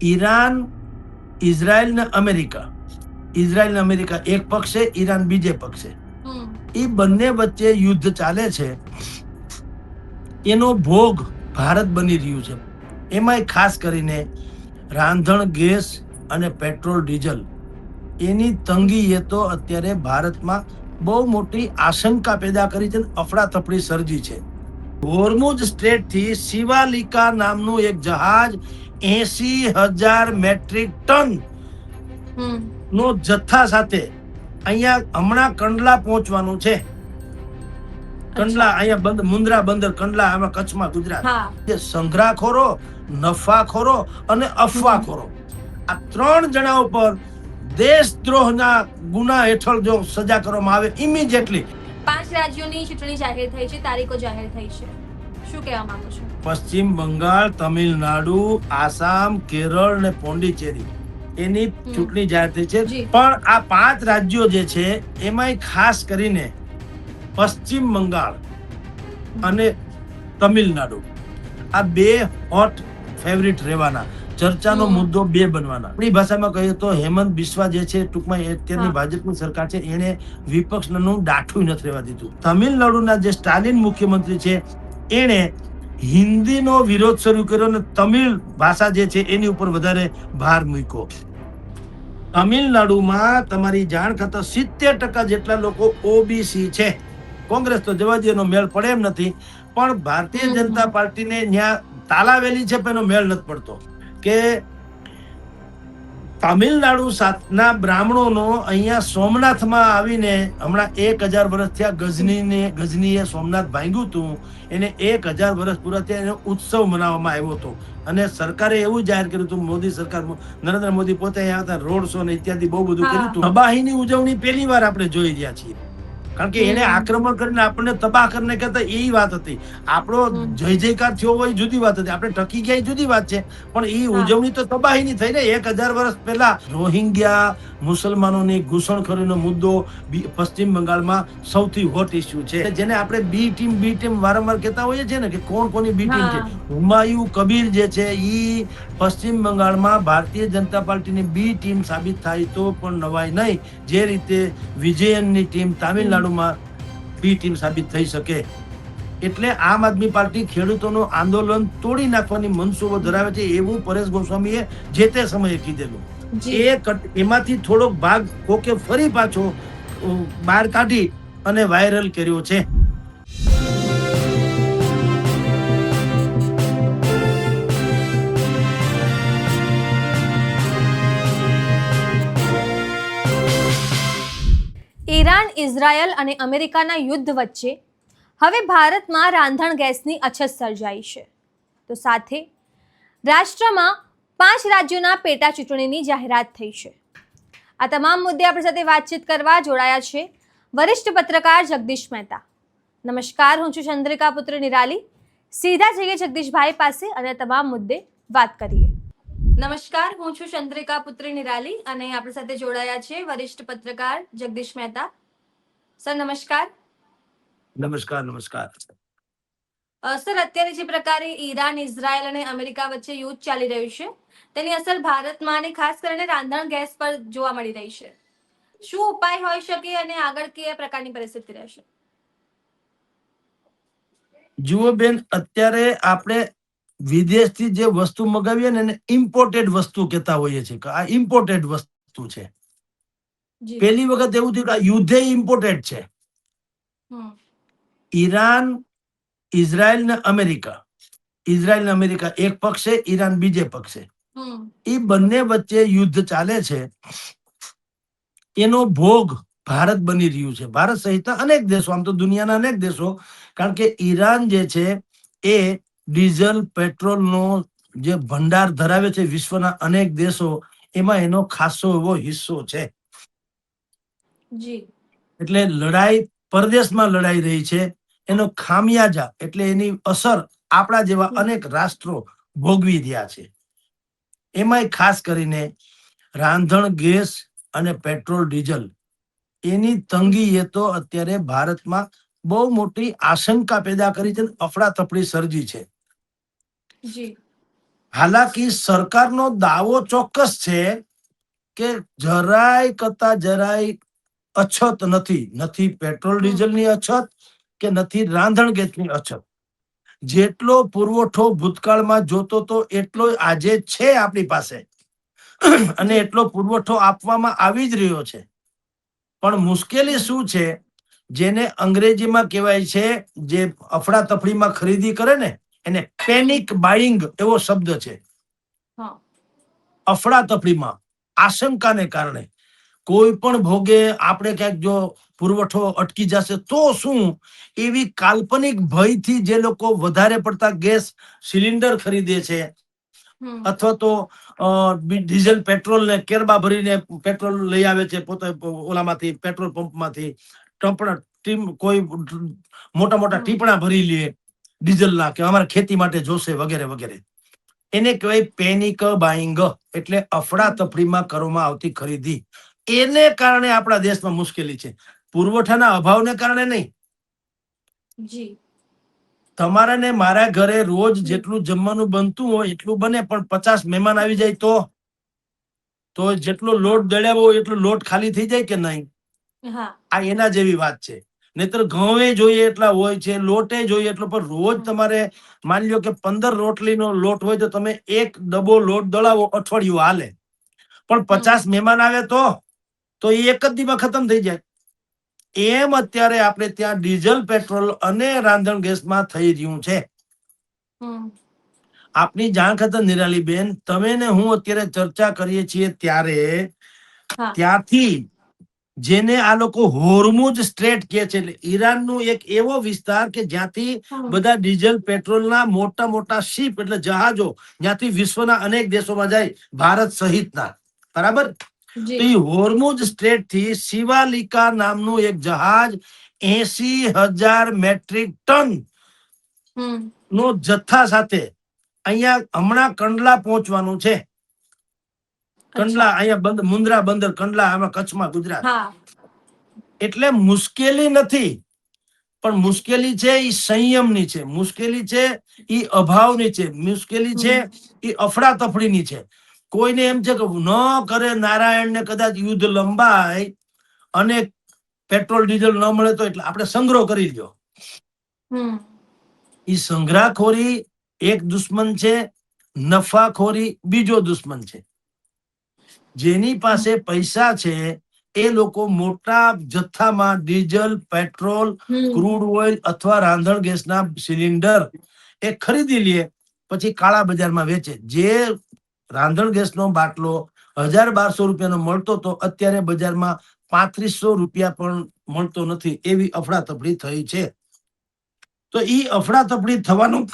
Iran, Israel ને America, Israel ને America એક પક્ષે, ઈરાન બીજે પક્ષે, એ બંને વચ્ચે યુદ્ધ ચાલે છે. એનો ભોગ ભારત બની રહ્યું છે. એમાંય ખાસ કરીને રાંધણ ગેસ અને પેટ્રોલ ડીઝલ એની તંગીએ તો અત્યારે ભારતમાં બહુ મોટી આશંકા પેદા કરી છે, અફડાતફડી સર્જી છે. હોર્મુઝ સ્ટ્રેટ થી શિવાલિકા નામનું એક જહાજ 80,000 મેટ્રિક ટન નો જથ્થા સાથે અહીંયા હમણાં કંડલા પહોંચવાનું છે. કંડલા, અહીંયા મુન્દ્રા બંદર, કંડલા, આમાં કચ્છમાં, ગુજરાત. સંગ્રહખોરો, નફાખોરો અને અફવાખોરો, આ 3 જણા ઉપર દેશદ્રોહના ગુના હેઠળ જો સજા કરવામાં આવે ઇમિડિયેટલી. 5 રાજ્યોની ચૂંટણી જાહેર થઈ છે, તારીખો જાહેર થઈ છે, શું કહેવા માંગો છો? પશ્ચિમ બંગાળ, તમિલનાડુ, આસામ, કેરળ ને પોંડિચેરી એની ચૂંટણી જાહેર થઈ છે. પણ આ 5 રાજ્યો જે છે એમાંય ખાસ કરીને પશ્ચિમ બંગાળ અને તમિલનાડુ આ 2 હોટ ફેવરિટ રહેવાના, ચર્ચાનો મુદ્દો 2 બનવાના. આપણી ભાષામાં કહીએ તો હેમંત બિસ્વા જે છે, ટૂંકમાં અત્યારની ભાજપની સરકાર છે, એને વિપક્ષનું ડાઠું નથી રહેવા દીધું. તમિલનાડુના જે સ્ટાલિન મુખ્યમંત્રી છે એને હિન્દીનો વિરોધ શરૂ કર્યો અને તમિલ ભાષા જે છે એની ઉપર વધારે ભાર મૂક્યો. તમિલનાડુમાં તમારી જાણ ખાતર 70% જેટલા લોકો ઓબીસી છે. કોંગ્રેસ તો જવા દે, એનો મેળ પડે એમ નથી, પણ ભારતીય જનતા પાર્ટીને ત્યાં તાલાવેલી છે પણ એનો મેળ નથી પડતો. કે તમિલનાડુ ના બ્રાહ્મણોનો અહીંયા સોમનાથમાં આવીને હમણાં 1000 વર્ષ થયા, ગજનીએ સોમનાથ ભાંગ્યું હતું, એને 1000 વર્ષ પૂરા થયા, એનો ઉત્સવ મનાવવામાં આવ્યો હતો. અને સરકારે એવું જાહેર કર્યું હતું, મોદી સરકાર, નરેન્દ્ર મોદી પોતે અહીંયા હતા, રોડ શો ને ઇત્યાદિ બહુ બધું કર્યું હતું. તબાહીની ઉજવણી પહેલી વાર આપણે જોઈ રહ્યા છીએ, કારણ કે એને આક્રમણ કરીને આપણને તબાહ કરીને કહેતા એ વાત હતી. આપણો જય જયકાર થયો હોય જુદી વાત હતી, આપણે ટકી ગયા જુદી વાત છે, પણ એ ઉજવણી તો તબાહીની થઈ ને. 1000 વર્ષ પહેલા રોહિંગ્યા મુસલમાનોની ઘૂસણખોરીનો મુદ્દો પશ્ચિમ બંગાળમાં સૌથી હોટ ઇસ્યુ છે, જેને આપણે બી ટીમ વારંવાર કહેતા હોઈએ છીએ ને, કે કોણ કોની બી ટીમ છે. હુમાયુ કબીર જે છે એ પશ્ચિમ બંગાળમાં ભારતીય જનતા પાર્ટીની બી ટીમ સાબિત થાય તો પણ નવાઈ નહીં, જે રીતે વિજયનની ટીમ તામિલનાડુમાં બી ટીમ સાબિત થઈ શકે. એટલે આમ આદમી પાર્ટી ખેડૂતોનું આંદોલન તોડી નાખવાની મનસુબો ધરાવે છે, એવું પરેશ ગોસ્વામીએ જે તે સમયે કીધેલું. એમાંથી થોડોક ભાગ કોકે ફરી પાછો બહાર કાઢી અને વાયરલ કર્યો છે. ઈરાન, ઇઝરાયલ અને અમેરિકાના યુદ્ધ વચ્ચે હવે ભારતમાં રાંધણ ગેસની અછત સર્જાઈ છે. તો સાથે રાષ્ટ્રમાં 5 રાજ્યોના પેટા ચૂંટણીની જાહેરાત થઈ છે. આ તમામ મુદ્દે આપણી સાથે વાતચીત કરવા જોડાયા છે વરિષ્ઠ પત્રકાર જગદીશ મહેતા. નમસ્કાર, હું છું ચંદ્રિકા પુત્ર નિરાલી. સીધા જઈએ જગદીશભાઈ પાસે અને તમામ મુદ્દે વાત કરીએ. નમસ્કાર, હું છું ચંદ્રિકા પુત્રી નિરાલી અને આપણી સાથે જોડાયા છે વરિષ્ઠ પત્રકાર જગદીશ મહેતા. સર નમસ્કાર. નમસ્કાર. નમસ્કાર સર, અત્યારે જે પ્રકારે ઈરાન, ઇઝરાયલ અને અમેરિકા વચ્ચે યુદ્ધ ચાલી રહ્યું છે તેની અસર ભારતમાં અને ખાસ કરીને રાંધણ ગેસ પર જોવા મળી રહી છે. શું ઉપાય હોઈ શકે અને આગળ કયા પ્રકારની પરિસ્થિતિ રહેશે? જુઓ બેન, અત્યારે આપણે વિદેશથી જે વસ્તુ મગાવીએ ને એને ઇમ્પોર્ટેડ વસ્તુ કહેતા હોઈએ છીએ, કે આ ઇમ્પોર્ટેડ વસ્તુ છે. પહેલી વખત એવું થયું કે આ યુદ્ધે ઇમ્પોર્ટેડ છે. ઈરાન, ઇઝરાયલ ને અમેરિકા, ઇઝરાયલ ને અમેરિકા એક પક્ષે, ઈરાન બીજે પક્ષે, એ બંને વચ્ચે યુદ્ધ ચાલે છે. એનો ભોગ ભારત બની રહ્યું છે, ભારત સહિત અનેક દેશો, આમ તો દુનિયાના અનેક દેશો. કારણ કે ઈરાન જે છે એ ડીઝલ, પેટ્રોલનો જે ભંડાર ધરાવે છે વિશ્વના અનેક દેશો, એમાં એનો ખાસો એવો હિસ્સો છે. એટલે લડાઈ પરદેશમાં લડાઈ રહી છે, એનો ખામિયાજા એટલે એની અસર આપણા જેવા અનેક રાષ્ટ્રો ભોગવી રહ્યા છે. એમાંય ખાસ કરીને રાંધણ ગેસ અને પેટ્રોલ ડીઝલ એની તંગીએ તો અત્યારે ભારતમાં બહુ મોટી આશંકા પેદા કરી છે, અફડાતફડી સર્જી છે. હાલાકી સરકારનો દાવો ચોક્કસ છે કે જરાય કરતા જરાય અછત નથી પેટ્રોલ ડીઝલની અછત કે નથી રાંધણ ગેસની અછત. જેટલો પુરવઠો ભૂતકાળમાં જોતો તો એટલો આજે છે આપણી પાસે અને જી એટલો પુરવઠો આપવામાં આવી જ રહ્યો છે. પણ મુશ્કેલી શું છે, જેને અંગ્રેજીમાં કહેવાય છે, જે અફડાતફડીમાં ખરીદી કરે ને એને પેનિક બાઇંગ એવો શબ્દ છે. હા અફડાતફડીમાં આશંકાને કારણે કોઈ પણ ભોગે આપણે ક્યાંક જો પુરવઠો અટકી જશે તો શું, એવી કાલ્પનિક ભયથી જે લોકો વધારે પડતા ગેસ સિલિન્ડર ખરીદે છે અથવા તો ડીઝલ પેટ્રોલ ને કેરબા ભરીને પેટ્રોલ લઈ આવે છે પોતે ઓલામાંથી પેટ્રોલ પંપમાંથી, કોઈ મોટા મોટા ટીપણા ભરી લે ડીઝલના કે અમારે ખેતી માટે જોશે વગેરે વગેરે. એને કહેવાય પેનિક બાઇંગ, એટલે અફડાતફડીમાં કરવામાં આવતી ખરીદી. એને કારણે આપણા દેશમાં મુશ્કેલી છે, પુરવઠાના અભાવને કારણે નહીં. જી તમારા ને મારા ઘરે રોજ જેટલું જમવાનું બનતું હોય એટલું બને, પણ 50 મહેમાન આવી જાય તો જેટલો લોટ દળ્યાવો હોય એટલો લોટ ખાલી થઈ જાય કે નહીં? હા આ એના જેવી વાત છે. નહીતર ઘઉં જોઈએ એટલા હોય છે, લોટે જોઈએ એટલો, પણ રોજ તમારે માની લો કે 15 રોટલીનો લોટ હોય તો તમે એક ડબ્બો લોટ દળાવો અઠવાડિયું હાલે, પણ 50 મહેમાન આવે તો એ એક જ દીમાં ખતમ થઈ જાય. એમ અત્યારે આપણે ત્યાં ડીઝલ પેટ્રોલ અને રાંધણ ગેસમાં થઈ રહ્યું છે. આપની જાણ ખાતર નિરાલીબેન, તમે ને હું અત્યારે ચર્ચા કરીએ છીએ ત્યારે ત્યાંથી જેને આ લોકો હોર્મુજ સ્ટ્રેટ કહે છે, એટલે ઈરાનનું એક એવો વિસ્તાર કે જ્યાંથી બધા ડીઝલ પેટ્રોલના મોટા મોટા શિપ એટલે જહાજો જ્યાંથી વિશ્વના અનેક દેશોમાં જાય, ભારત સહિતના, બરાબર? તો એ હોર્મુજ સ્ટ્રેટ થી શિવાલિકા નામનું એક જહાજ 80,000 મેટ્રિક ટન નો જથ્થા સાથે અહીંયા હમણાં કંડલા પહોંચવાનું છે. કંડલા, અહીંયા મુન્દ્રા બંદર કંડલા, આમાં કચ્છમાં, ગુજરાત. એટલે મુશ્કેલી નથી, પણ મુશ્કેલી છે એ સંયમની છે, મુશ્કેલી છે એ અભાવની છે, મુશ્કેલી છે એ અફડાતફડીની છે. કોઈને એમ છે કે ન કરે નારાયણને કદાચ યુદ્ધ લંબાય અને પેટ્રોલ ડીઝલ ન મળે તો એટલે આપણે સંગ્રહ કરી લ્યો. એ સંગ્રહખોરી એક દુશ્મન છે, નફાખોરી બીજો દુશ્મન છે. જેની પાસે પૈસા છે એ લોકો મોટા જથ્થામાં ડીઝલ, પેટ્રોલ, ક્રૂડ ઓઇલ અથવા રાંધણ ગેસના સિલિન્ડર એ ખરીદી લે, પછી કાળા બજારમાં વેચે. જે રાંધણ ગેસનો બાટલો 1,200 રૂપિયાનો મળતો તો અત્યારે બજારમાં 3500 રૂપિયા પણ મળતો નથી, એવી અફડાતફડી થઈ છે. તો એ અફડાતફડી થવાનું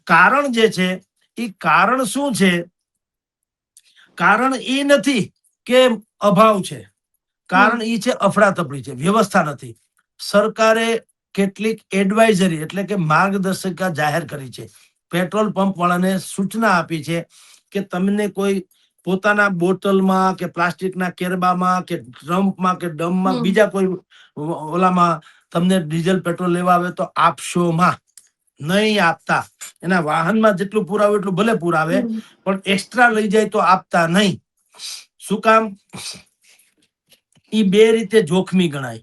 કારણ જે છે, એ કારણ શું છે? કારણ એ નથી કે અભાવ છે, કારણ એ છે અફડાતફડી છે, વ્યવસ્થા નથી. સરકારે કેટલીક એડવાઇઝરી એટલે કે માર્ગદર્શિકા જાહેર કરી છે, પેટ્રોલ પંપ વાળાને સૂચના આપી છે કે તમને કોઈ પોતાના બોટલમાં કે પ્લાસ્ટિકના કેરબામાં કે ડ્રમ્પમાં કે ડમમાં બીજા કોઈ ઓલામાં તમને ડીઝલ પેટ્રોલ લેવા આવે તો આપશોમાં નહીં આપતા. એના વાહનમાં જેટલું પુરાવે એટલું ભલે પુરાવે, પણ એક્સ્ટ્રા લઈ જાય તો આપતા નહીં. શું કામ? એ બે રીતે જોખમી ગણાય.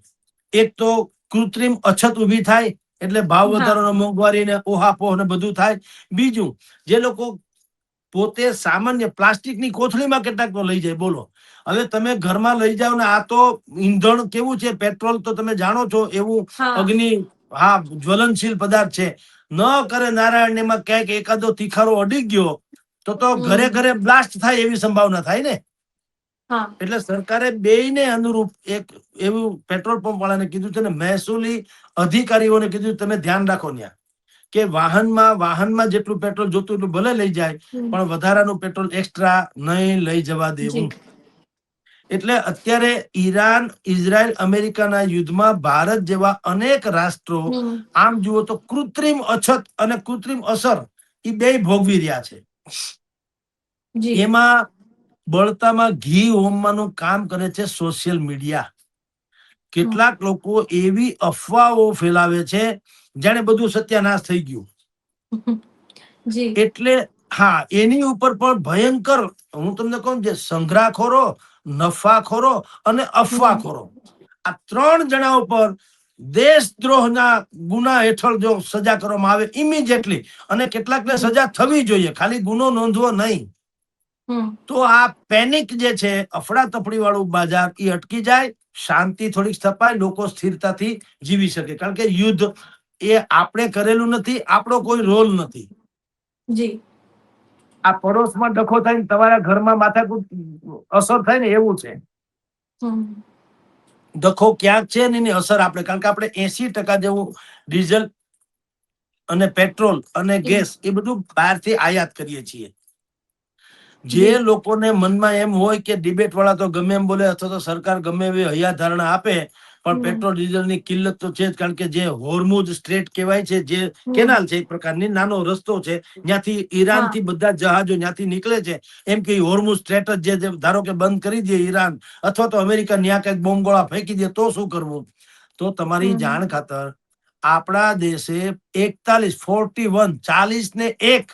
એક તો કૃત્રિમ અછત ઊભી થાય એટલે ભાવ વધારો, મોંઘવારી ને ઓહાપોહ ને બધું થાય. બીજું, જે લોકો પોતે સામાન્ય પ્લાસ્ટિકની કોથળીમાં કેટલાક તો લઈ જાય, બોલો. હવે તમે ઘરમાં લઈ જાઓ ને, આ તો ઈંધણ કેવું છે, પેટ્રોલ તો તમે જાણો છો, એવું અગ્નિ, જ્વલનશીલ પદાર્થ છે. ન કરે નારાયણ એમાં ક્યાંક એકાદો તીખારો અડી ગયો તો ઘરે ઘરે બ્લાસ્ટ થાય એવી સંભાવના થાય ને. એટલે સરકારે બેયને અનુરૂપ એક એવું પેટ્રોલ પંપ વાળાને કીધું છે ને મહેસૂલી અધિકારીઓને કીધું તમે ધ્યાન રાખો ત્યાં કે વાહનમાં જેટલું પેટ્રોલ જોતું એટલું ભલે લઈ જાય, પણ વધારાનું પેટ્રોલ એક્સ્ટ્રા નહીં લઈ જવા દેવું. એટલે અત્યારે ઈરાન, ઇઝરાયલ, અમેરિકાના યુદ્ધમાં ભારત જેવા અનેક રાષ્ટ્રો આમ જુઓ તો કૃત્રિમ અછત અને કૃત્રિમ અસર એ બે ભોગવી રહ્યા છે. એમાં બળતામાં ઘી હોમવાનું કામ કરે છે સોશિયલ મીડિયા. કેટલાક લોકો એવી અફવાઓ ફેલાવે છે જાણે બધું સત્યાનાશ થઈ ગયું. જી. એટલે હા, એની ઉપર પણ ભયંકર, હું તમને કહું, જે સંગ્રહખોરો, નફાખોરો અને અફવાખોરો, આ 3 જણા ઉપર દેશદ્રોહના ગુના હેઠળ જો સજા કરવામાં આવે ઇમિડિયેટલી, અને કેટલાકને સજા થવી જોઈએ, ખાલી ગુનો નોંધવો નહીં, તો આ પેનિક જે છે, અફડાતફડી વાળું બજાર, એ અટકી જાય, શાંતિ થોડીક સ્થપાય, લોકો સ્થિરતાથી જીવી શકે. કારણ કે યુદ્ધ એ આપણે કરેલું નથી, આપણો કોઈ રોલ નથી. જી. આ પડોશમાં ડખો થાય ને તમારા ઘરમાં માથાકૂટ અસર થાય ને, એવું છે. ડખો ક્યાંક છે ને એની અસર આપણે, કારણ કે આપણે 80% જેવું ડીઝલ અને પેટ્રોલ અને ગેસ એ બધું બહારથી આયાત કરીએ છીએ. જે જી. લોકોને મનમાં એમ હોય કે ડિબેટ વાળા તો ગમે એમ બોલે, અથવા તો સરકાર ગમે એવી હૈયાધારણા આપે, પણ પેટ્રોલ ડીઝલની કિલ્લત તો છે જ. કારણ કે જે હોર્મુઝ સ્ટ્રેટ કહેવાય છે, જે કેનાલ છે, એક પ્રકારની નાનો રસ્તો છે, ત્યાંથી ઈરાન થી બધા જહાજો ત્યાંથી નીકળે છે. એમ કે હોર્મુઝ સ્ટ્રેટ જ જે ધારો કે બંધ કરી દે ઈરાન, અથવા તો અમેરિકા ત્યાં કઈક બોમ્બ ગોળા ફેંકી દે, તો શું કરવું? તો તમારી જાણ ખાતર આપણા દેશે 41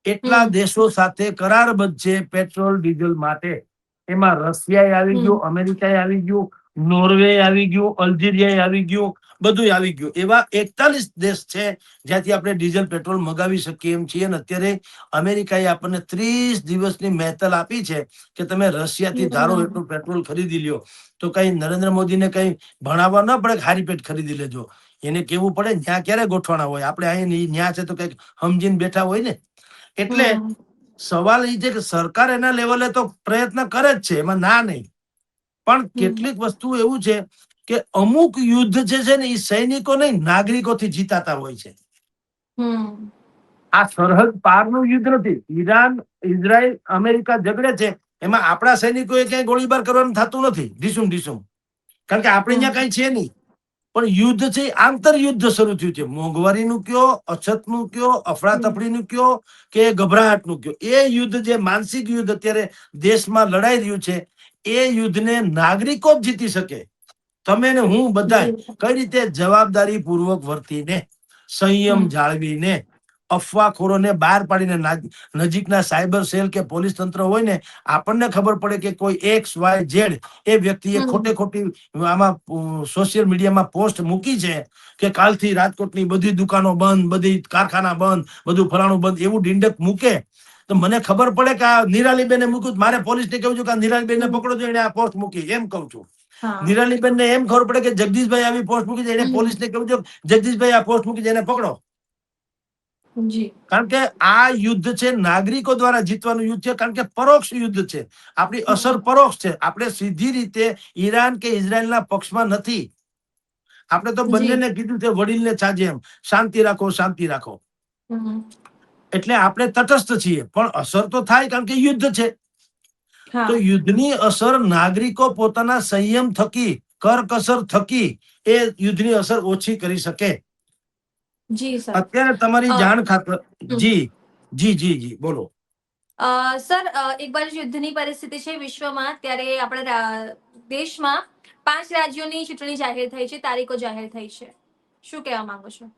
એટલા દેશો સાથે કરારબદ્ધ છે પેટ્રોલ ડીઝલ માટે. એમાં રશિયા આવી ગયું, અમેરિકા આવી ગયું, નોર્વે આવી ગયું, અલ્જીરિયા આવી ગયું, બધું આવી ગયું. એવા 41 દેશ છે જ્યાંથી આપણે ડીઝલ પેટ્રોલ મગાવી શકીએ એમ છીએ. અને અત્યારે અમેરિકાએ આપણને 30 દિવસની મહેતલ આપી છે કે તમે રશિયાથી ધારો એટલું પેટ્રોલ ખરીદી લ્યો. તો કઈ નરેન્દ્ર મોદીને કઈ ભણાવવા ન પડે, હારી પેટ ખરીદી લેજો. એને કેવું પડે ત્યાં ક્યારે ગોઠવાના હોય, આપણે અહીં ન્યા છે તો કઈક સમજીને બેઠા હોય ને. એટલે સવાલ એ છે કે સરકાર એના લેવલે તો પ્રયત્ન કરે જ છે, એમાં ના નહીં, પણ કેટલીક વસ્તુ એવું છે કે અમુક યુદ્ધ જે છે ને એ સૈનિકો નહીં, નાગરિકોથી જીતાતા હોય છે. આ સરહદ પારનું યુદ્ધ નથી. ઈરાન, ઇઝરાયલ, અમેરિકા ઝઘડે છે, એમાં આપણા સૈનિકોએ ક્યાંય ગોળીબાર કરવાનું થતું નથી ઢીસુમ ઢીસુમ, કારણ કે આપણે અહીંયા કઈ છે નહીં. પણ યુદ્ધ છે, આંતરયુદ્ધ શરૂ થયું છે. મોંઘવારીનું કયો, અછતનું કયો, અફડાતફડીનું કયો, કે ગભરાટનું કયો, એ યુદ્ધ જે માનસિક યુદ્ધ અત્યારે દેશમાં લડાઈ રહ્યું છે, એ યુદ્ધને નાગરિકો જ જીતી શકે. તમે ને હું બધાય કઈ રીતે જવાબદારી પૂર્વક વર્તીને, સંયમ જાળવીને, અફવાખોરોને બહાર પાડીને, નજીકના સાયબર સેલ કે પોલીસ તંત્ર હોય ને, આપણને ખબર પડે કે કોઈ XYZ એ વ્યક્તિએ ખોટે ખોટી આમાં સોશિયલ મીડિયામાં પોસ્ટ મૂકી છે કે કાલથી રાજકોટની બધી દુકાનો બંધ, બધી કારખાના બંધ, બધું ફલાણું બંધ, એવું ડીંડક મૂકે, તો મને ખબર પડે કે આ નિરાલીબેને મૂક્યું, મારે પોલીસને કહું છું કે આ નિરાલીબેનને પકડો છો, એને આ પોસ્ટ મૂકી, એમ કહું છું. નિરાલીબેનને એમ ખબર પડે કે જગદીશભાઈ આવી પોસ્ટ મૂકી છે, એને પોલીસને કહું છું જગદીશભાઈ આ પોસ્ટ મૂકી છે, એને પકડો. કારણ કે આ યુદ્ધ છે નાગરિકો દ્વારા જીતવાનું યુદ્ધ છે, કારણ કે પરોક્ષ યુદ્ધ છે. આપણી અસર પરોક્ષ છે. આપણે સીધી રીતે ઈરાન કે ઇઝરાયલના પક્ષમાં નથી. આપણે તો બંનેને કીધું છે વડીલને છાજે એમ, શાંતિ રાખો, શાંતિ રાખો. એટલે આપણે તટસ્થ છીએ, પણ અસર તો થાય, કારણ કે યુદ્ધ છે. તો યુદ્ધની અસર નાગરિકો પોતાના સંયમ થકી, કરકસર થકી એ યુદ્ધની અસર ઓછી કરી શકે. અત્યારે તમારી જાણ ખાતર, જી જી જી જી બોલો. સર, એક બાજુ યુદ્ધની પરિસ્થિતિ છે વિશ્વમાં, ત્યારે આપણા દેશમાં 5 રાજ્યોની ચૂંટણી જાહેર થઈ છે, તારીખો જાહેર થઈ છે. શું કહેવા માંગો છો?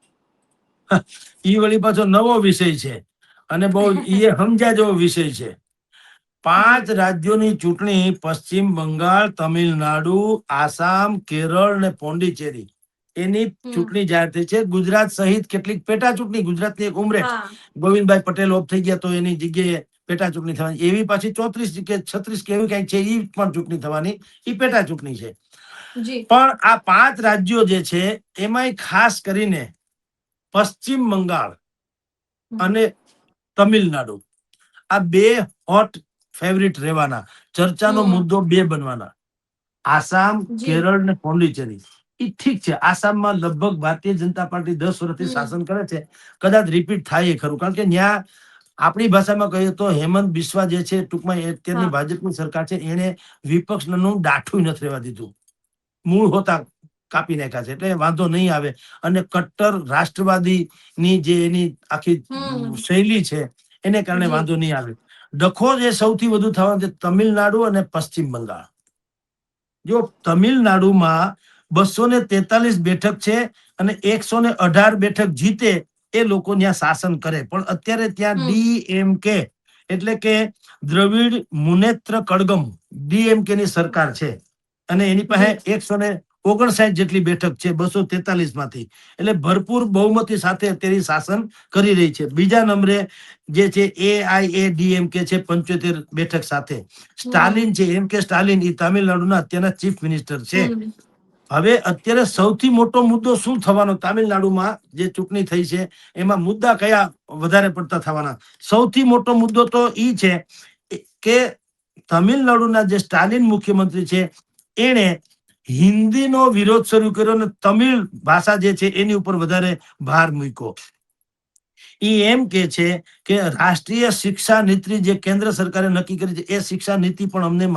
ઈ વળી પાછો નવો વિષય છે અને બહુ એ સમજ્યા જેવો વિષય છે. 5 રાજ્યોની ચૂંટણી પશ્ચિમ બંગાળ, તમિલનાડુ, આસામ, કેરળ ને પોંડિચેરી, એની ચૂંટણી જાહેર થઈ છે. ગુજરાત સહિત કેટલીક પેટા ચૂંટણી, ગુજરાતની એક ઉમરેઠ, ગોવિંદભાઈ પટેલ ઓફ થઈ ગયા તો એની જગ્યાએ પેટા ચૂંટણી થવાની, એવી પાછી 34 કે 36 કે એવી કઈક છે, એ પણ ચૂંટણી થવાની, એ પેટા ચૂંટણી છે. પણ આ 5 રાજ્યો જે છે એમાંય ખાસ કરીને પશ્ચિમ બંગાળ અને તમિલનાડુ, આ 2 હોટ ફેવરિટ રહેવાના, ચર્ચાનો મુદ્દો 2 બનવાના. આસામ, કેરળ ને પોંડિચેરી, એ ઠીક છે. આસામમાં લગભગ ભારતીય જનતા પાર્ટી 10 વર્ષથી શાસન કરે છે, કદાચ રિપીટ થાય ખરું, કારણ કે ત્યાં આપણી ભાષામાં કહીએ તો હેમંત બિસ્વા જે છે, ટૂંકમાં અત્યારની ભાજપની સરકાર છે, એને વિપક્ષનું દાઠું નથી રહેવા દીધું, મૂળ હોતા કાપી નાખ્યા છે, એટલે વાંધો નહીં આવે. અને કટ્ટર રાષ્ટ્રવાદી ની જે એની આખી શૈલી છે એને કારણે વાંધો નહીં આવે. ડખો જે સૌથી વધુ થવાનો છે તમિલનાડુ અને પશ્ચિમ બંગાળ. જો તમિલનાડુમાં 243 બેઠક છે અને 118 બેઠક જીતે એ લોકો ત્યાં શાસન કરે. પણ અત્યારે ત્યાં DMK એટલે કે દ્રવિડ મુનેત્ર કડગમ DMK ની સરકાર છે અને એની પાસે 159 જેટલી બેઠક છે 243 માંથી. એટલે ભરપૂર બહુમતી સાથે અત્યારે શાસન કરી રહી છે. બીજા નંબરે જે છે AIADMK છે 75 બેઠક સાથે. સ્ટાલિન છે MK સ્ટાલિન એ તામિલનાડુના અત્યારના ચીફ મિનિસ્ટર છે. હવે અત્યારે સૌથી મોટો મુદ્દો શું થવાનો તામિલનાડુમાં જે ચૂંટણી થઈ છે એમાં મુદ્દા કયા વધારે પડતા થવાના? સૌથી મોટો મુદ્દો તો ઈ છે કે તમિલનાડુના જે સ્ટાલિન મુખ્યમંત્રી છે એને હિન્દીનો વિરોધ શરૂ કર્યો અને તમિળ ભાષા જે છે એની ઉપર વધારે ભાર મૂક્યો. એ એમ કે છે કે રાષ્ટ્રીય શિક્ષા નીતિ જે કેન્દ્ર સરકારે નક્કી કરી છે એ શિક્ષા નીતિ પણ અમને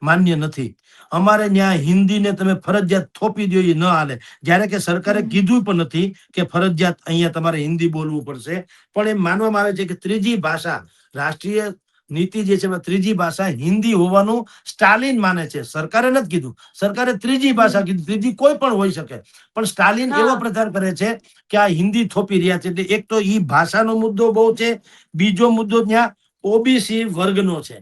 માન્ય નથી. અમારે ત્યાં હિન્દીને તમે ફરજિયાત થોપી દો એ ન હાલે. જ્યારે કે સરકારે કીધું પણ નથી કે ફરજિયાત અહીંયા તમારે હિન્દી બોલવું પડશે. પણ એમ માનવામાં આવે છે કે ત્રીજી ભાષા રાષ્ટ્રીય નીતિ જે છે ત્રીજી ભાષા હિન્દી હોવાનું સ્ટાલિન માને છે. સરકારે નથી કીધું. સરકારે ત્રીજી ભાષા કીધી. ત્રીજી કોઈ પણ હોઈ શકે. પણ સ્ટાલિન એવો પ્રચાર કરે છે કે આ હિન્દી થોપી રહ્યા છે. એટલે એક તો ઈ ભાષાનો મુદ્દો બહુ છે. બીજો મુદ્દો ત્યાં OBC વર્ગનો છે.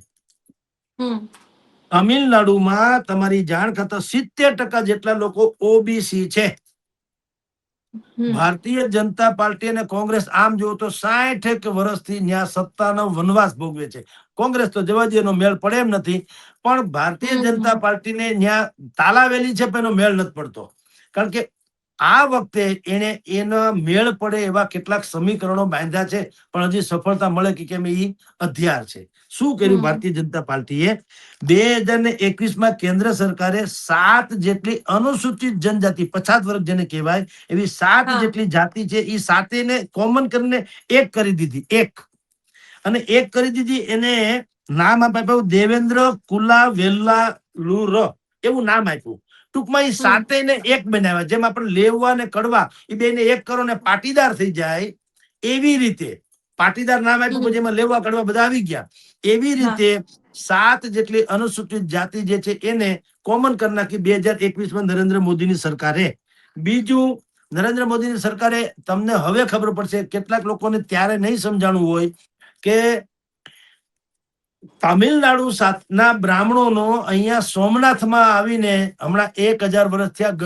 તમિલનાડુમાં તમારી જાણ કરતા 70% જેટલા લોકો OBC છે. ભારતીય જનતા પાર્ટી અને કોંગ્રેસ આમ જો તો 60 વર્ષથી ત્યાં સત્તાનો વનવાસ ભોગવે છે. કોંગ્રેસ તો જવા દે, એનો મેળ પડે એમ નથી. પણ ભારતીય જનતા પાર્ટીને ત્યાં તાલાવેલી છે પણ એનો મેળ નથી પડતો. કારણ કે આ વખતે એના મેળ પડે એવા કેટલાક સમીકરણો બાંધ્યા છે પણ હજી સફળતા મળે કે કેમ એ અધ્યાર છે. શું કર્યું ભારતીય જનતા પાર્ટીએ? 2021માં કેન્દ્ર સરકારે 7 જેટલી અનુસૂચિત જનજાતિ 50 વર્ગ જેને કહેવાય એવી 7 જેટલી જાતિ છે એ સાતેને કોમન કરીને એક કરી દીધી. અને એક કરી દીધી. એને નામ આપ્યું દેવેન્દ્ર કુલા વેલ્લા લુર એવું નામ આપ્યું. ટૂંકમાં એ સાતેને એક બનાવ્યા. જેમ આપણે લેવા ને કડવા એ બેને એક કરો ને પાટીદાર થઈ જાય એવી રીતે પાટીદાર નામ આપ્યું. જેમાં લેવા કડવા બધા આવી ગયા. એવી રીતે 7 જેટલી અનુસૂચિત જાતિ જે છે એને કોમન કરી નાખી 2021માં નરેન્દ્ર મોદીની સરકારે. બીજું, નરેન્દ્ર મોદીની સરકારે તમને હવે ખબર પડશે, કેટલાક લોકોને ત્યારે નહીં સમજાણું હોય કે તામિલનાડુ ના બ્રાહ્મણોનો અહીંયા સોમનાથમાં આવીને હમણાં 1000 વર્ષ થયા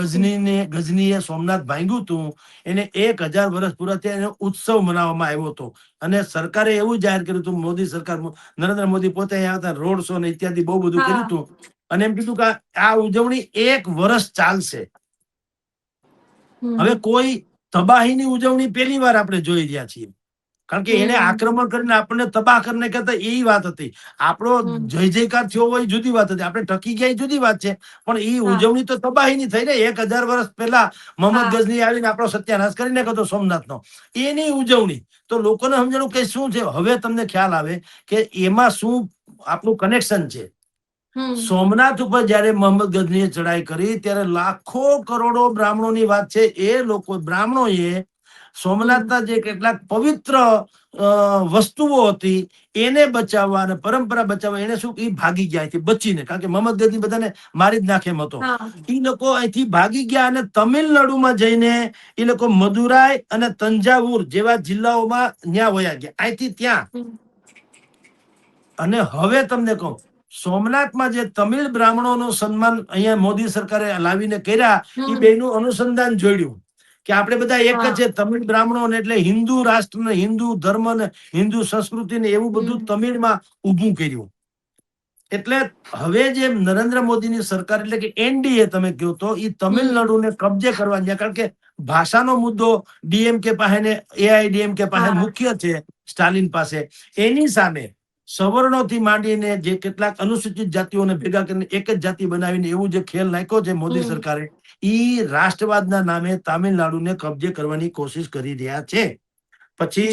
ગજનીએ સોમનાથ ભાંગ્યું હતું. એને 1000 વર્ષ પૂરા થયા એનો ઉત્સવ મનાવવામાં આવ્યો હતો. અને સરકારે એવું જાહેર કર્યું હતું, મોદી સરકાર નરેન્દ્ર મોદી પોતે અહીંયા હતા, રોડ શો ને ઇત્યાદિ બહુ બધું કર્યું હતું. અને એમ કીધું કે આ ઉજવણી 1 વર્ષ ચાલશે. હવે કોઈ તબાહીની ઉજવણી પહેલી વાર આપણે જોઈ રહ્યા છીએ. કારણ કે એને આક્રમણ કરીને આપણને તબાહ કરીને કહેતા એ વાત હતી. આપણો જય જયકાર થયો હોય જુદી વાત હતી, આપણે ટકી ગયા જુદી વાત છે. પણ એ ઉજવણી તો તબાહીની થઈ ને. 1000 વર્ષ પહેલા મોહમ્મદ ગઝની આવીને આપણો સત્યાનાશ કરીને ગયો સોમનાથનો. એની ઉજવણી તો લોકોને સમજાણું કે શું છે. હવે તમને ખ્યાલ આવે કે એમાં શું આપણું કનેક્શન છે. સોમનાથ ઉપર જયારે મોહમ્મદ ગઝનીએ ચડાઈ કરી ત્યારે લાખો કરોડો બ્રાહ્મણોની વાત છે. એ લોકો બ્રાહ્મણોએ સોમનાથના જે કેટલાક પવિત્ર વસ્તુઓ હતી એને બચાવવા અને પરંપરા બચાવવા એને શું ભાગી ગયા અહીંથી બચીને. કારણ કે મોહમ્મદ ગઝની બધાને મારી જ નાખે એમ હતો. એ લોકો અહીંથી ભાગી ગયા અને તમિલનાડુમાં જઈને એ લોકો મદુરાઈ અને તંજાવુર જેવા જિલ્લાઓમાં ત્યાં વયા ગયા, અહીંથી ત્યાં. અને હવે તમને કહું, સોમનાથમાં જે તમિલ બ્રાહ્મણોનું સન્માન અહીંયા મોદી સરકારે લાવીને કર્યા, એ બેનું અનુસંધાન જોડ્યું કે આપણે બધા એક જ છે. તમિલ બ્રાહ્મણો એટલે હિન્દુ રાષ્ટ્ર ને હિન્દુ ધર્મ ને હિન્દુ સંસ્કૃતિ ને એવું બધું તમિળમાં ઊભું કર્યું. એટલે હવે જે નરેન્દ્ર મોદીની સરકાર એટલે કે NDA તમે કહો તો એ તમિલનાડુને કબજે કરવા ગયા. કારણ કે ભાષાનો મુદ્દો DMK પાસે ને AIDMK પાસે મુખ્ય છે, સ્ટાલિન પાસે. એની સામે સવર્ણોથી માંડીને જે કેટલાક અનુસૂચિત જાતિઓને ભેગા કરીને એક જ જાતિ બનાવીને એવું જે ખેલ નાખ્યો છે મોદી સરકારે, ઈ રાષ્ટ્રવાદના નામે તામિલનાડુને કબજે કરવાની કોશિશ કરી રહ્યા છે. પછી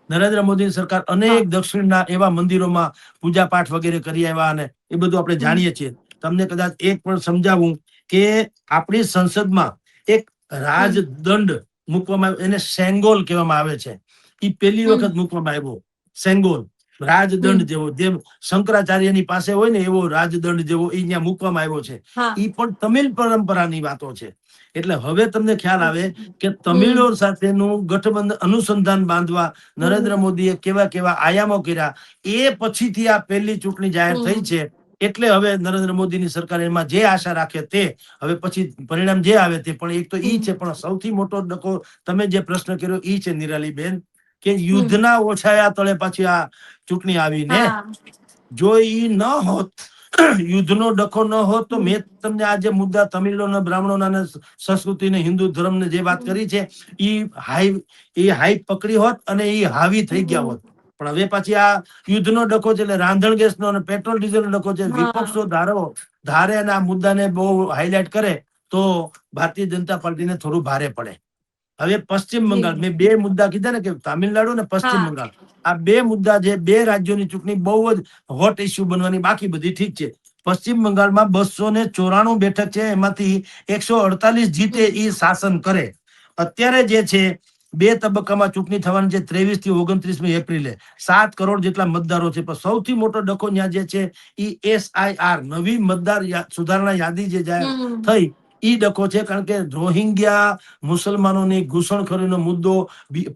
નરેન્દ્ર મોદીની સરકાર અનેક દક્ષિણના એવા મંદિરોમાં પૂજા પાઠ વગેરે કરી આવ્યા અને એ બધું આપણે જાણીએ છીએ. તમને કદાચ એક પણ સમજાવું કે આપણી સંસદમાં એક રાજદંડ મૂકવામાં આવ્યો, એને સેંગોલ કહેવામાં આવે છે. એ પહેલી વખત મૂકવામાં આવ્યો, સેંગોલ. રાજદંડ જેવો જેમ શંકરાચાર્યની પાસે હોય ને એવો રાજદંડ જેવો એ અહીંયા મૂકવામાં આવ્યો છે. એ પણ તમિલ પરંપરાની વાતો છે. એટલે હવે તમને ખ્યાલ આવે કે તમિળો સાથેનું ગઠબંધન અનુસંધાન બાંધવા નરેન્દ્ર મોદીએ કેવા કેવા આયામો કર્યા. એ પછીથી આ પહેલી ચૂંટણી જાહેર થઈ છે. એટલે હવે નરેન્દ્ર મોદીની સરકાર એમાં જે આશા રાખે તે હવે પછી પરિણામ જે આવે તે પણ એક તો ઈ છે. પણ સૌથી મોટો ડકો તમે જે પ્રશ્ન કર્યો ઈ છે નિરાલીબેન કે યુદ્ધના ઓછાયા તળે પાછી આ ચૂંટણી આવીને જો ઈ ન હોત યુદ્ધનો ડખો ન હોત તો મેં તમને આ જે મુદ્દા તમિલોના બ્રાહ્મણોના સંસ્કૃતિને હિન્દુ ધર્મને જે વાત કરી છે એ હાઈ પકડી હોત અને એ હાવી થઈ ગયા હોત. પણ હવે પાછી આ યુદ્ધનો ડખો છે એટલે રાંધણ ગેસનો અને પેટ્રોલ ડીઝલનો ડખો છે. વિપક્ષો ધારે અને આ મુદ્દાને બહુ હાઈલાઇટ કરે તો ભારતીય જનતા પાર્ટીને થોડું ભારે પડે. હવે પશ્ચિમ બંગાળ મેં બે મુદ્દા કીધા ને કે તામિલનાડુ ને પશ્ચિમ બંગાળ આ બે મુદ્દા જે બે રાજ્યોની ચૂંટણી બહુ જ હોટ ઇસ્યુ બનવાની. બાકી બધી ઠીક છે. પશ્ચિમ બંગાળમાં 294 બેઠક છે. એમાંથી 148 જીતે એ શાસન કરે. અત્યારે જે છે 2 તબક્કામાં ચૂંટણી થવાની છે 23 થી 29 એપ્રિલે. 7 કરોડ જેટલા મતદારો છે. પણ સૌથી મોટો ડખો ત્યાં જે છે એ SIR નવી મતદાર સુધારણા યાદી જે જાહેર થઈ ઈ ડખો છે. કારણ કે રોહિંગ્યા મુસલમાનોની ઘૂસણખોરીનો મુદ્દો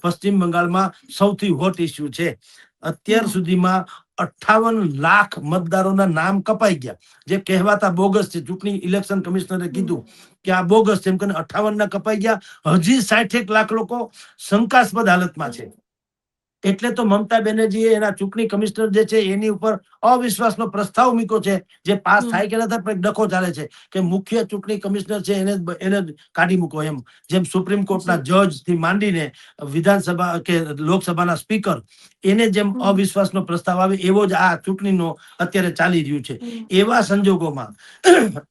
પશ્ચિમ બંગાળમાં સૌથી હોટ ઇસ્યુ છે. અત્યાર સુધીમાં 58 લાખ મતદારોના નામ કપાઈ ગયા જે કહેવાતા બોગસ છે. ચૂંટણી ઇલેક્શન કમિશનરે કીધું કે આ બોગસ છે. એમ કરીને 58 ના કપાઈ ગયા. હજી 61 લાખ લોકો શંકાસ્પદ હાલતમાં છે. એટલે તો મમતા બેનર્જીએ એના ચૂંટણી કમિશનર જે છે એની ઉપર અવિશ્વાસનો પ્રસ્તાવ મૂક્યો છે. જે પાસ થાય કે ન થાય પણ ડખો ચાલે છે કે મુખ્ય ચૂંટણી કમિશનર છે એને કાઢી મૂકો. એમ જેમ સુપ્રીમ કોર્ટના જજ થી માંડીને વિધાનસભા કે લોકસભાના સ્પીકર એને જેમ અવિશ્વાસનો પ્રસ્તાવ આવે એવો જ આ ચૂંટણીનો અત્યારે ચાલી રહ્યું છે. એવા સંજોગોમાં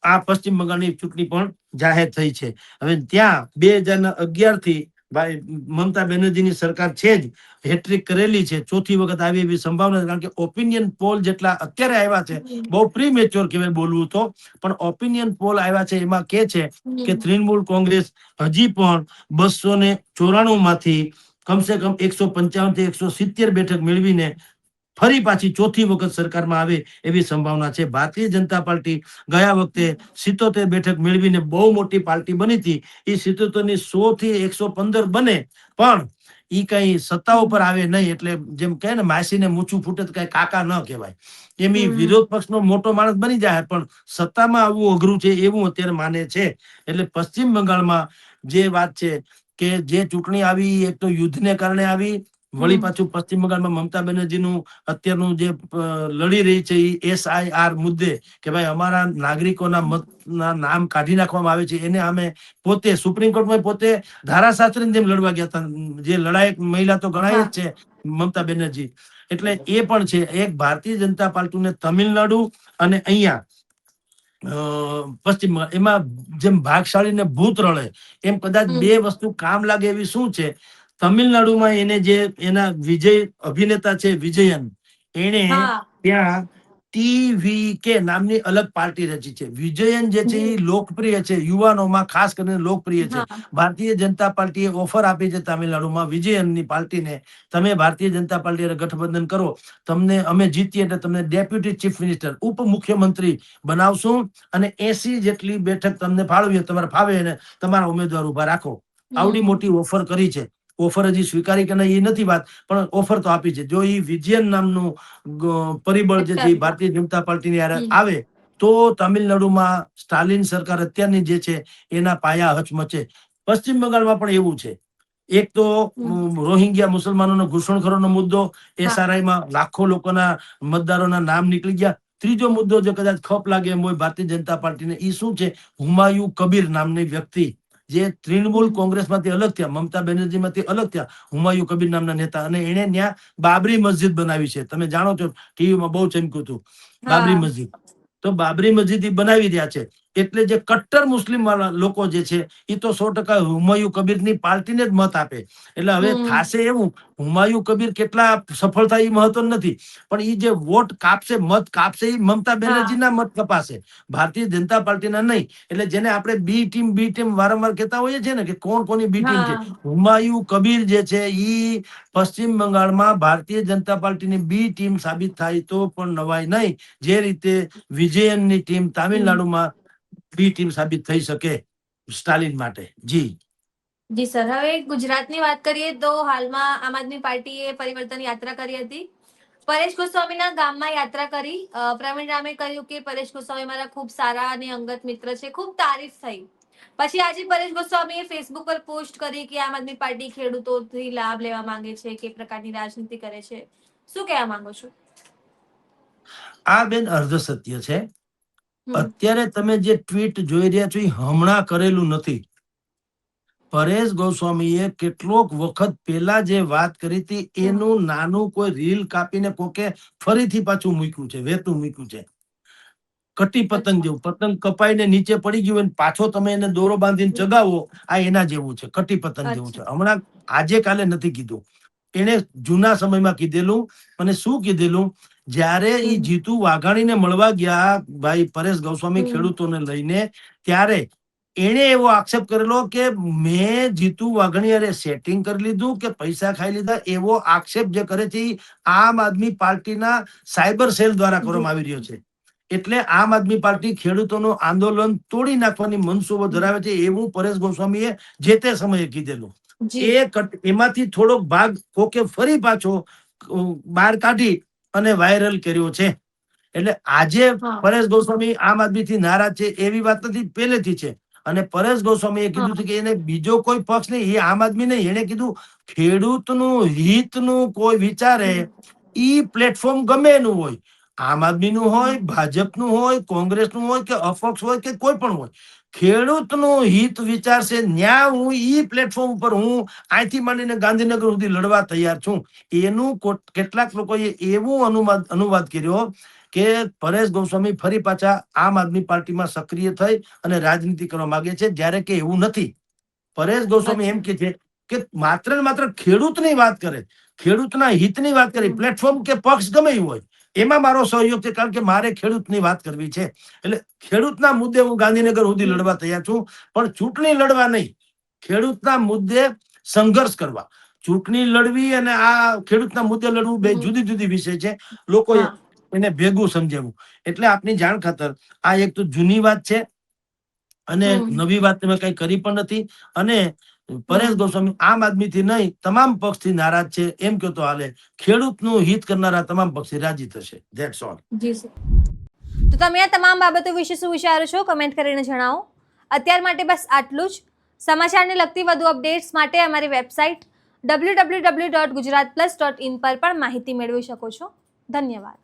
આ પશ્ચિમ બંગાળની ચૂંટણી પણ જાહેર થઈ છે. હવે ત્યાં 2011 થી ભાઈ મમતા બેનર્જીની સરકાર છે જ હેટ્રિક કરેલી છે. ચોથી વખત આવી એવી સંભાવના. કારણ કે ઓપિનિયન પોલ જેટલા અત્યારે આવ્યા છે બહુ પ્રીમેચ્યોર કહેવાય બોલવું તો પણ ઓપિનિયન પોલ આવ્યા છે એમાં કે છે કે તૃણમૂલ કોંગ્રેસ હજી પણ 294 માંથી કમસે કમ 155 થી 170 બેઠક મેળવીને ફરી પાછી ચોથી વખત સરકારમાં આવે એવી સંભાવના છે. ભારતીય જનતા પાર્ટી ગયા વખતે 77 બેઠક મેળવીને બહુ મોટી પાર્ટી બની હતી. એ 77 ની 100 થી 115 બને પણ ઈ કઈ સત્તા ઉપર આવે નહીં. એટલે જેમ કહે ને માસીને મૂછું ફૂટે તો કઈ કાકા ન કહેવાય. એમ વિરોધ પક્ષનો મોટો માણસ બની જાય પણ સત્તામાં આવવું અઘરું છે એવું અત્યારે માને છે. એટલે પશ્ચિમ બંગાળમાં જે વાત છે કે જે ચૂંટણી આવી એક તો યુદ્ધને કારણે આવી. વળી પાછું પશ્ચિમ બંગાળમાં મમતા બેનર્જીનું અત્યારનું જે લડી રહી છે એ SIR મુદ્દે કે ભાઈ અમારા નાગરિકોના મતના નામ કાઢી નાખવામાં આવે છે. એને અમે પોતે સુપ્રીમ કોર્ટમાં પોતે ધારાશાસ્ત્રીની જેમ લડવા ગયા હતા. જે લડાયક મહિલા તો ગણાય જ છે મમતા બેનર્જી. એટલે એ પણ છે. એક ભારતીય જનતા પાર્ટીને તમિલનાડુ અને અહીંયા પશ્ચિમ એમાં જેમ ભાગશાળી ને ભૂત રળે એમ કદાચ બે વસ્તુ કામ લાગે એવી શું છે. તમિલનાડુમાં એને જે એના વિજય અભિનેતા છે વિજયન એને ત્યાં TVK નામની અલગ પાર્ટી રચી છે. વિજયન જે છે એ લોકપ્રિય છે. યુવાનોમાં ખાસ કરીને લોકપ્રિય છે. ભારતીય જનતા પાર્ટીએ ઓફર આપી છે તામિલનાડુમાં વિજયનની પાર્ટીને તમે ભારતીય જનતા પાર્ટી ગઠબંધન કરો તમને અમે જીતીએ એટલે તમને ડેપ્યુટી ચીફ મિનિસ્ટર ઉપ મુખ્યમંત્રી બનાવશું અને 80 જેટલી બેઠક તમને ફાળવીએ તમારે ફાવે અને તમારા ઉમેદવાર ઉભા રાખો. આવડી મોટી ઓફર કરી છે. ઓફર હજી સ્વીકારી કે નહીં એ નથી વાત પણ ઓફર તો આપી છે. જો એ વિજયન નામનું પરિબળ જે છે ભારતીય જનતા પાર્ટીની આવે તો તામિલનાડુમાં સ્ટાલિન સરકાર અત્યારની જે છે એના પાયા હચમચે. પશ્ચિમ બંગાળમાં પણ એવું છે. એક તો રોહિંગ્યા મુસલમાનોનો ઘૂસણખોરીનો મુદ્દો SRI માં લાખો લોકોના મતદારોના નામ નીકળી ગયા. ત્રીજો મુદ્દો જો કદાચ ખપ લાગે એમ હોય ભારતીય જનતા પાર્ટીને એ શું છે હુમાયુ કબીર નામની વ્યક્તિ જે તૃણમૂલ કોંગ્રેસમાંથી અલગ થયા મમતા બેનર્જી માંથી અલગ થયા. હુમાયુ કબીર નામના નેતા અને એને ત્યાં બાબરી મસ્જિદ બનાવી છે. તમે જાણો છો ટીવીમાં બહુ ચમક્યું હતું બાબરી મસ્જિદ. તો બાબરી મસ્જિદ બનાવી રહ્યા છે. એટલે જે કટ્ટર મુસ્લિમ વાળા લોકો જે છે એ તો 100% હુમાયુ કબીરની પાર્ટીને જ મત આપે. એટલે હવે થાશે એવું, હુમાયુ કબીર કેટલા સફળ થાય એ મહત્વ નથી, પણ એ જે વોટ કાપશે, મત કાપશે, એ મમતા બેનર્જીના મત કપાશે, ભારતીય જનતા પાર્ટીના નહીં. એટલે જેને આપણે બી ટીમ વારંવાર કહેતા હોઈએ છીએ ને કે કોણ કોની બી ટીમ છે, હુમાયુ કબીર જે છે એ પશ્ચિમ બંગાળમાં ભારતીય જનતા પાર્ટીની બી ટીમ સાબિત થાય તો પણ નવાઈ નહીં, જે રીતે વિજયનની ટીમ તામિલનાડુમાં બી ટીમ સાબિત થઈ શકે સ્ટાલિન માટે. જી જી સર, હવે ગુજરાતની વાત કરીએ તો હાલમાં આમ આદમી પાર્ટીએ પરિવર્તન યાત્રા કરી હતી. પરેશ ગોસ્વામીના ગામમાં યાત્રા કરી. પ્રવીણ રામે કહ્યું કે પરેશ ગોસ્વામી મારા ખૂબ સારા અને અંગત મિત્ર છે, ખૂબ તારીફ થઈ. પછી આજે પરેશ ગોસ્વામીએ ફેસબુક પર પોસ્ટ કરી કે આમ આદમી પાર્ટી ખેડૂતોથી લાભ લેવા માંગે છે, કે પ્રકારની રાજનીતિ કરે છે. શું કહેવા માંગો છો? આ બેન અર્ધ સત્ય છે. અત્યારે તમે જે ટ્વીટ જોઈ રહ્યા છો એ હમણાં કરેલું નથી. પરેશ ગોસ્વામીએ કેટલોક વખત પહેલા જે વાત કરી હતી એનું નાનું કોઈ રીલ કાપીને કોકે ફરીથી પાછું મૂક્યું છે, વેતું મૂક્યું છે. કટી પતંગ જેવું, પતંગ કપાઈને નીચે પડી ગયું અને પાછો તમે એને દોરો બાંધીને ચગાવો, આ એના જેવું છે, કટી પતંગ જેવું છે. હમણાં આજે કાલે નથી કીધું, એને જૂના સમયમાં કીધેલું. અને શું કીધેલું, જ્યારે એ જીતુ વાઘાણીને મળવા ગયા ભાઈ પરેશ ગોસ્વામી ખેડૂતોને લઈને, ત્યારે એને એવો આક્ષેપ કરેલો કે મેં જીતુ વાઘાણી અરે સેટિંગ કરી લીધું કે પૈસા ખાઈ લીધા, એવો આક્ષેપ જે કરે છે આમ આદમી પાર્ટીના સાયબર સેલ દ્વારા કરવામાં આવી રહ્યો છે. એટલે આમ આદમી પાર્ટી ખેડૂતોનું આંદોલન તોડી નાખવાની મનસુબો ધરાવે છે એવું પરેશ ગોસ્વામીએ જે તે સમયે કીધેલું. એમાંથી થોડોક ભાગ કોકે ફરી પાછો બહાર કાઢી અને વાયરલ કર્યો છે. એટલે આજે પરેશ ગોસ્વામી આમ આદમીથી નારાજ છે એવી વાત નથી, પહેલેથી છે. અને પરેશ ગોસ્વામીએ કીધું છે કે એને બીજો કોઈ પક્ષ નહીં, એ આમ આદમી નહીં, એને કીધું ખેડૂતનું હિતનું કોઈ વિચારે ઈ પ્લેટફોર્મ ગમે એનું હોય, આમ આદમીનું હોય, ભાજપનું હોય, કોંગ્રેસનું હોય કે અપક્ષ હોય કે કોઈ પણ હોય, ખેડૂતનું હિત વિચારશે ન્યા હું ઈ પ્લેટફોર્મ ઉપર હું અહીંથી માંડીને ગાંધીનગર સુધી લડવા તૈયાર છું. એનું કેટલાક લોકોએ એવું અનુવાદ કર્યો કે પરેશ ગોસ્વામી ફરી પાછા આમ આદમી પાર્ટીમાં સક્રિય થઈ અને રાજનીતિ કરવા માંગે છે, જ્યારે કે એવું નથી. પરેશ ગોસ્વામી એમ કે છે કે માત્ર ને માત્ર ખેડૂતની વાત કરે, ખેડૂતના હિતની વાત કરે, પ્લેટફોર્મ કે પક્ષ ગમે એવું હોય એમાં મારો સહયોગ છે, કારણ કે મારે ખેડૂતની વાત કરવી છે. એટલે ખેડૂતના મુદ્દે હું ગાંધીનગર સુધી લડવા તૈયાર છું, પણ ચૂંટણી લડવા નહીં, ખેડૂતના મુદ્દે સંઘર્ષ કરવા. ચૂંટણી લડવી અને આ ખેડૂતના મુદ્દે લડવું બે જુદી જુદી વિષય છે. લોકોએ એને ભેગું સમજાવવું. એટલે આપની જાણ ખાતર આ એક તો જૂની વાત છે અને નવી વાત તમે કઈ કરી પણ નથી. અને પરેશ ગોસ્વામી આમ આદમીથી નહીં તમામ પક્ષથી નારાજ છે એમ કહો તો હાલે. ખેડૂતનું હિત કરનારા તમામ પક્ષી રાજી થશે. That's all. જી સર. તો તમે આ તમામ બાબતો વિશે શું વિચારો છો કમેન્ટ કરીને જણાવો. અત્યાર માટે બસ આટલું જ. સમાચારને લગતી વધુ અપડેટ્સ માટે અમારી વેબસાઇટ www.gujaratplus.in પર પણ માહિતી મેળવી શકો છો. ધન્યવાદ.